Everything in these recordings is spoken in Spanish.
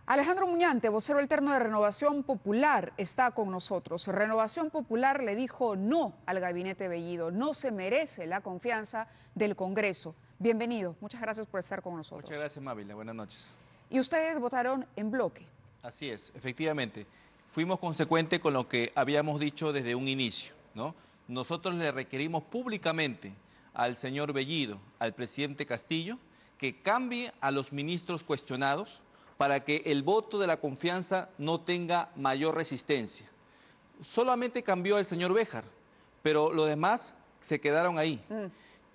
Alejandro Muñante, vocero alterno de Renovación Popular, está con nosotros. Renovación Popular le dijo no al gabinete Bellido, no se merece la confianza del Congreso. Bienvenido, muchas gracias por estar con nosotros. Muchas gracias, Mávila, buenas noches. Y ustedes votaron en bloque. Así es, efectivamente. Fuimos consecuentes con lo que habíamos dicho desde un inicio, ¿no? Nosotros le requerimos públicamente al señor Bellido, al presidente Castillo, que cambie a los ministros cuestionados para que el voto de la confianza no tenga mayor resistencia. Solamente cambió al señor Béjar, pero los demás se quedaron ahí.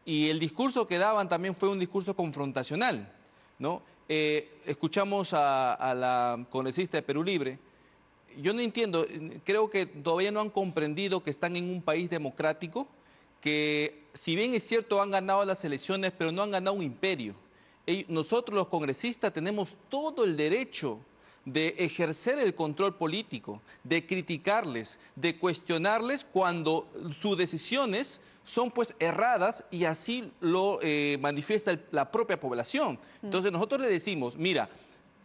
Y el discurso que daban también fue un discurso confrontacional, ¿no? Escuchamos a la congresista de Perú Libre. Yo no entiendo, creo que todavía no han comprendido que están en un país democrático, que si bien es cierto han ganado las elecciones, pero no han ganado un imperio. Nosotros los congresistas tenemos todo el derecho de ejercer el control político, de criticarles, de cuestionarles cuando sus decisiones son pues erradas y así lo manifiesta la propia población. Entonces nosotros le decimos, mira,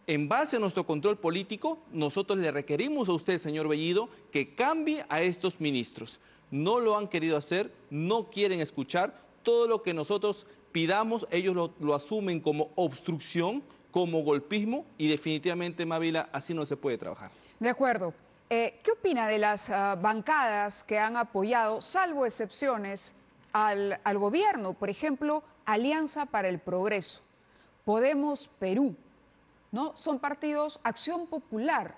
en base a nuestro control político, nosotros le requerimos a usted, señor Bellido, que cambie a estos ministros. No lo han querido hacer, no quieren escuchar. Todo lo que nosotros pidamos, ellos lo asumen como obstrucción, como golpismo y definitivamente, Mávila, así no se puede trabajar. De acuerdo. ¿Qué opina de las bancadas que han apoyado, salvo excepciones, al gobierno? Por ejemplo, Alianza para el Progreso, Podemos Perú, ¿no? Son partidos, Acción Popular,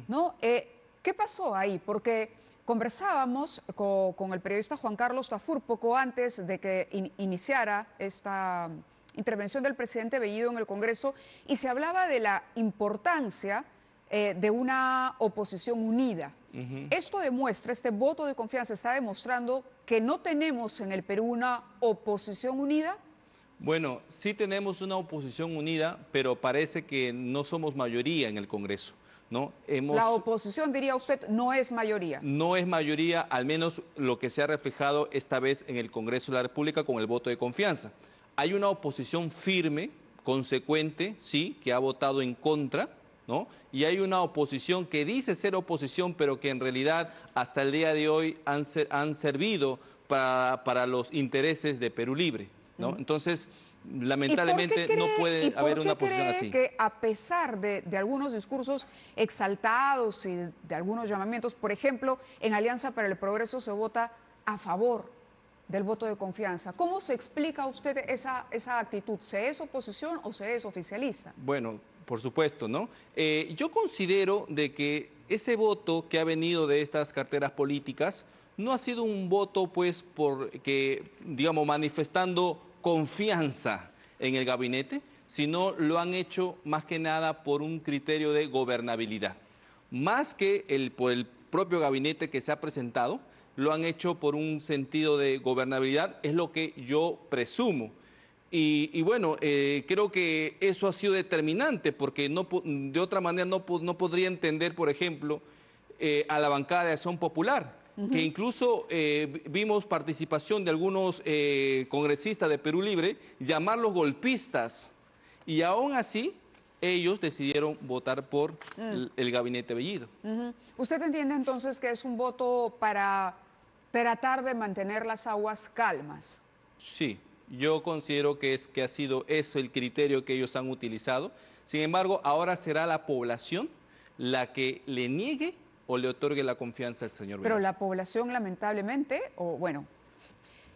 ¿no? ¿Qué pasó ahí? Porque conversábamos con el periodista Juan Carlos Tafur poco antes de que iniciara esta intervención del presidente Bellido en el Congreso y se hablaba de la importancia de una oposición unida. Esto demuestra, este voto de confianza está demostrando que no tenemos en el Perú una oposición unida. Bueno, sí tenemos una oposición unida, pero parece que no somos mayoría en el Congreso, ¿no? La oposición, diría usted, no es mayoría. No es mayoría, al menos lo que se ha reflejado esta vez en el Congreso de la República con el voto de confianza. Hay una oposición firme, consecuente, sí, que ha votado en contra, ¿no? Y hay una oposición que dice ser oposición, pero que en realidad hasta el día de hoy han servido para los intereses de Perú Libre, ¿no? Entonces, lamentablemente no puede haber una posición así. Que a pesar de algunos discursos exaltados y de algunos llamamientos, por ejemplo, en Alianza para el Progreso se vota a favor del voto de confianza? ¿Cómo se explica usted esa actitud? ¿Se es oposición o se es oficialista? Bueno, por supuesto, ¿no? Yo considero de que ese voto que ha venido de estas carteras políticas no ha sido un voto, pues, digamos, manifestando confianza en el gabinete, sino lo han hecho más que nada por un criterio de gobernabilidad. Más que por el propio gabinete que se ha presentado, lo han hecho por un sentido de gobernabilidad, es lo que yo presumo. Y bueno, creo que eso ha sido determinante, porque de otra manera no podría entender, por ejemplo, a la bancada de Acción Popular, que incluso vimos participación de algunos congresistas de Perú Libre llamarlos golpistas, y aún así ellos decidieron votar por el gabinete Bellido. ¿Usted entiende entonces que es un voto para tratar de mantener las aguas calmas? Sí, yo considero que ha sido eso el criterio que ellos han utilizado. Sin embargo, ahora será la población la que le niegue o le otorgue la confianza al señor Bellido. Pero la población, lamentablemente, o bueno,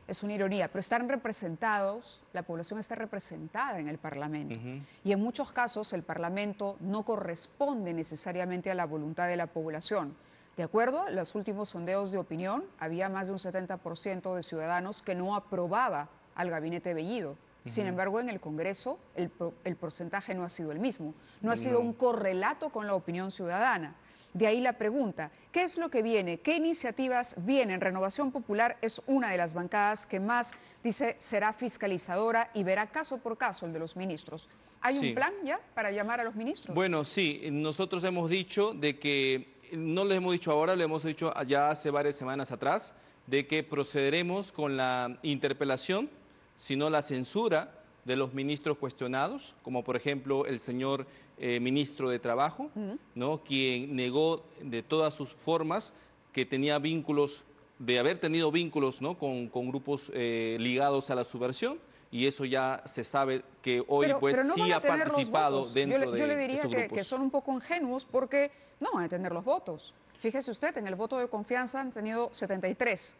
es una ironía, pero están representados, la población está representada en el Parlamento. Y en muchos casos el Parlamento no corresponde necesariamente a la voluntad de la población. De acuerdo a los últimos sondeos de opinión, había más de un 70% de ciudadanos que no aprobaba al gabinete Bellido. Sin embargo, en el Congreso el porcentaje no ha sido el mismo. No ha sido un correlato con la opinión ciudadana. De ahí la pregunta, ¿qué es lo que viene? ¿Qué iniciativas vienen? Renovación Popular es una de las bancadas que más, dice, será fiscalizadora y verá caso por caso el de los ministros. ¿Hay un plan ya para llamar a los ministros? Bueno, sí, nosotros hemos dicho de que, no les hemos dicho ahora, le hemos dicho ya hace varias semanas atrás, de que procederemos con la interpelación, sino la censura de los ministros cuestionados, como por ejemplo el señor ministro de Trabajo, ¿no? Quien negó de todas sus formas que tenía vínculos, de haber tenido vínculos, ¿no? con grupos ligados a la subversión, y eso ya se sabe que hoy pero no sí van a ha tener los participado votos. dentro Yo le de diría estos grupos. que son un poco ingenuos porque no van a tener los votos. Fíjese usted, en el voto de confianza han tenido 73.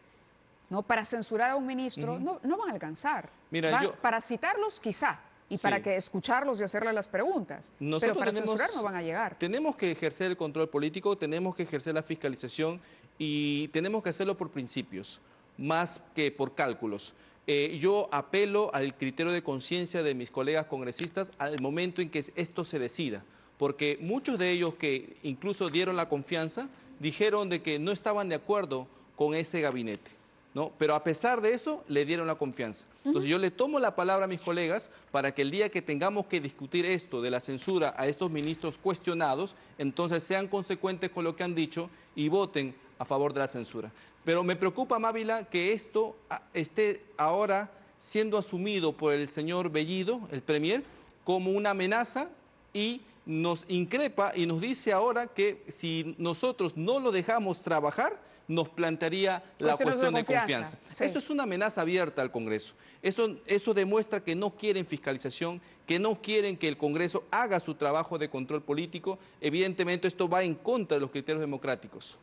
¿No? Para censurar a un ministro no van a alcanzar. Mira, para citarlos quizá, y sí, para que escucharlos y hacerle las preguntas. Pero para censurar no van a llegar. Tenemos que ejercer el control político, tenemos que ejercer la fiscalización y tenemos que hacerlo por principios, más que por cálculos. Yo apelo al criterio de conciencia de mis colegas congresistas al momento en que esto se decida, porque muchos de ellos que incluso dieron la confianza dijeron de que no estaban de acuerdo con ese gabinete, ¿no? Pero a pesar de eso le dieron la confianza. Entonces yo le tomo la palabra a mis colegas para que el día que tengamos que discutir esto de la censura a estos ministros cuestionados, entonces sean consecuentes con lo que han dicho y voten a favor de la censura. Pero me preocupa, Mávila, que esto esté ahora siendo asumido por el señor Bellido, el premier, como una amenaza y nos increpa y nos dice ahora que si nosotros no lo dejamos trabajar, nos plantearía la cuestión de confianza. Sí. Esto es una amenaza abierta al Congreso. Eso demuestra que no quieren fiscalización, que no quieren que el Congreso haga su trabajo de control político. Evidentemente esto va en contra de los criterios democráticos.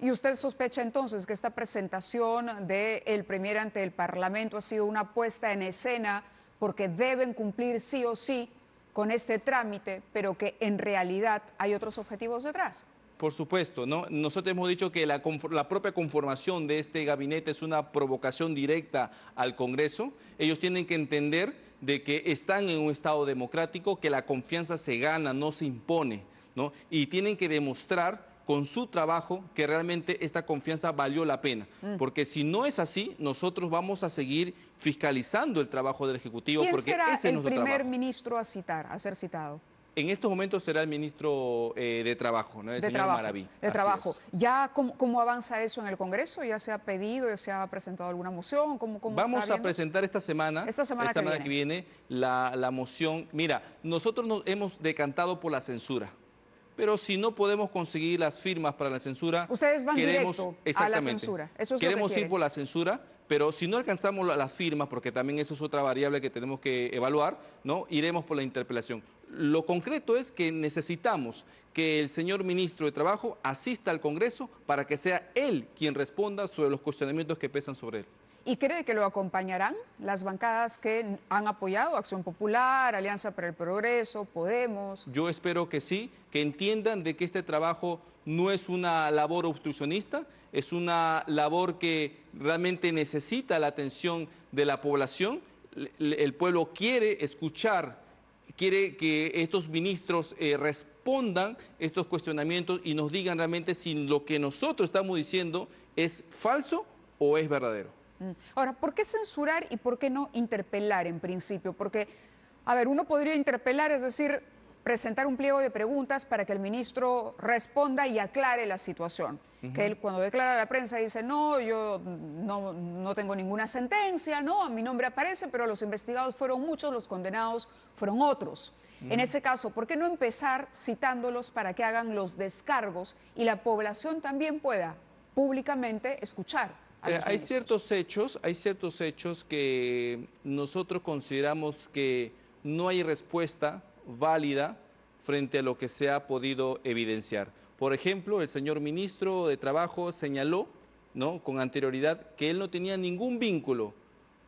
¿Y usted sospecha entonces que esta presentación del premier ante el Parlamento ha sido una puesta en escena porque deben cumplir sí o sí con este trámite, pero que en realidad hay otros objetivos detrás? Por supuesto, ¿no? Nosotros hemos dicho que la propia conformación de este gabinete es una provocación directa al Congreso. Ellos tienen que entender de que están en un Estado democrático, que la confianza se gana, no se impone, ¿no? Y tienen que demostrar con su trabajo que realmente esta confianza valió la pena. Porque si no es así, nosotros vamos a seguir fiscalizando el trabajo del Ejecutivo. ¿Quién porque será ese es el primer trabajo. ministro a ser citado? En estos momentos será el ministro de Trabajo, ¿no? El señor Maraví. De Trabajo. ¿Ya cómo avanza eso en el Congreso? ¿Ya se ha pedido, ya se ha presentado alguna moción? ¿Cómo Vamos a presentar esta semana que viene la moción. Mira, nosotros nos hemos decantado por la censura, pero si no podemos conseguir las firmas para la censura... Ustedes van directo a la censura. Eso es queremos ir por la censura, pero si no alcanzamos las firmas, porque también eso es otra variable que tenemos que evaluar, ¿no? Iremos por la interpelación. Lo concreto es que necesitamos que el señor ministro de Trabajo asista al Congreso para que sea él quien responda sobre los cuestionamientos que pesan sobre él. ¿Y cree que lo acompañarán las bancadas que han apoyado, Acción Popular, Alianza para el Progreso, Podemos? Yo espero que sí, que entiendan de que este trabajo no es una labor obstruccionista, es una labor que realmente necesita la atención de la población. El pueblo quiere escuchar, quiere que estos ministros respondan estos cuestionamientos y nos digan realmente si lo que nosotros estamos diciendo es falso o es verdadero. Ahora, ¿por qué censurar y por qué no interpelar en principio? Porque, a ver, uno podría interpelar, es decir, presentar un pliego de preguntas para que el ministro responda y aclare la situación. Que él cuando declara a la prensa dice, no, yo no tengo ninguna sentencia, no, mi nombre aparece, pero los investigados fueron muchos, los condenados fueron otros. En ese caso, ¿por qué no empezar citándolos para que hagan los descargos y la población también pueda públicamente escuchar? Hay ciertos hechos que nosotros consideramos que no hay respuesta válida frente a lo que se ha podido evidenciar. Por ejemplo, el señor ministro de Trabajo señaló, ¿no?, con anterioridad que él no tenía ningún vínculo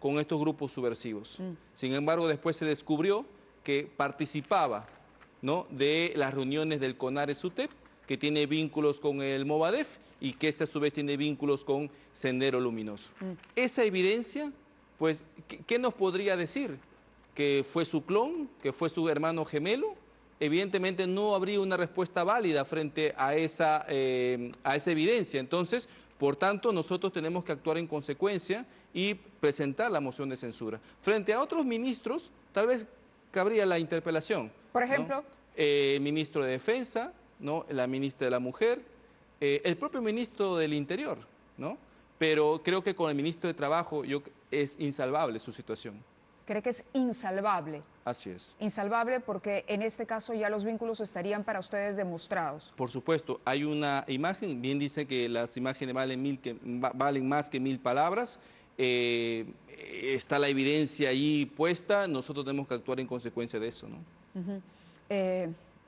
con estos grupos subversivos. Sin embargo, después se descubrió que participaba, ¿no?, de las reuniones del CONARE-SUTEP, que tiene vínculos con el Movadef y que este a su vez tiene vínculos con Sendero Luminoso. Esa evidencia, pues, ¿qué nos podría decir? ¿Que fue su clon? ¿Que fue su hermano gemelo? Evidentemente no habría una respuesta válida frente a esa evidencia. Entonces, por tanto, nosotros tenemos que actuar en consecuencia y presentar la moción de censura. Frente a otros ministros, tal vez cabría la interpelación. Por ejemplo, ¿no? Ministro de Defensa, ¿no?, la ministra de la Mujer, el propio ministro del Interior, ¿no? Pero creo que con el ministro de Trabajo es insalvable su situación. cree que es insalvable. Así es. Insalvable porque en este caso ya los vínculos estarían para ustedes demostrados. Por supuesto, hay una imagen, bien dice que las imágenes valen más que 1000 palabras. Está la evidencia ahí puesta, nosotros tenemos que actuar en consecuencia de eso, ¿no?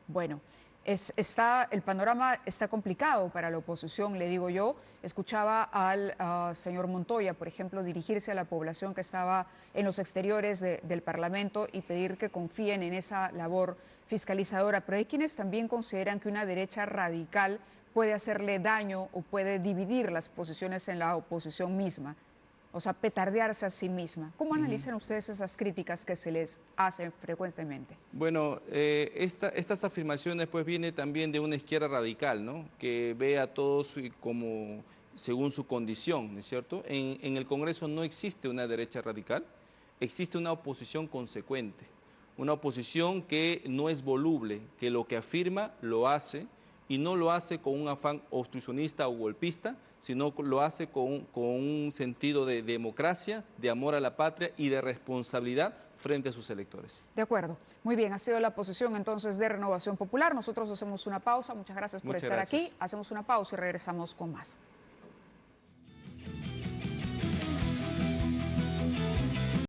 Bueno, el panorama está complicado para la oposición, le digo yo. Escuchaba al señor Montoya, por ejemplo, dirigirse a la población que estaba en los exteriores del Parlamento y pedir que confíen en esa labor fiscalizadora. Pero hay quienes también consideran que una derecha radical puede hacerle daño o puede dividir las posiciones en la oposición misma, o sea, petardearse a sí misma. ¿Cómo analizan ustedes esas críticas que se les hacen frecuentemente? Bueno, estas afirmaciones pues vienen también de una izquierda radical, ¿no? Que ve a todos como según su condición, ¿no es cierto? En el Congreso no existe una derecha radical, existe una oposición consecuente, una oposición que no es voluble, que lo que afirma lo hace y no lo hace con un afán obstruccionista o golpista, sino lo hace con un sentido de democracia, de amor a la patria y de responsabilidad frente a sus electores. De acuerdo. Muy bien, ha sido la posición entonces de Renovación Popular. Nosotros hacemos una pausa. Muchas gracias por estar aquí. Hacemos una pausa y regresamos con más.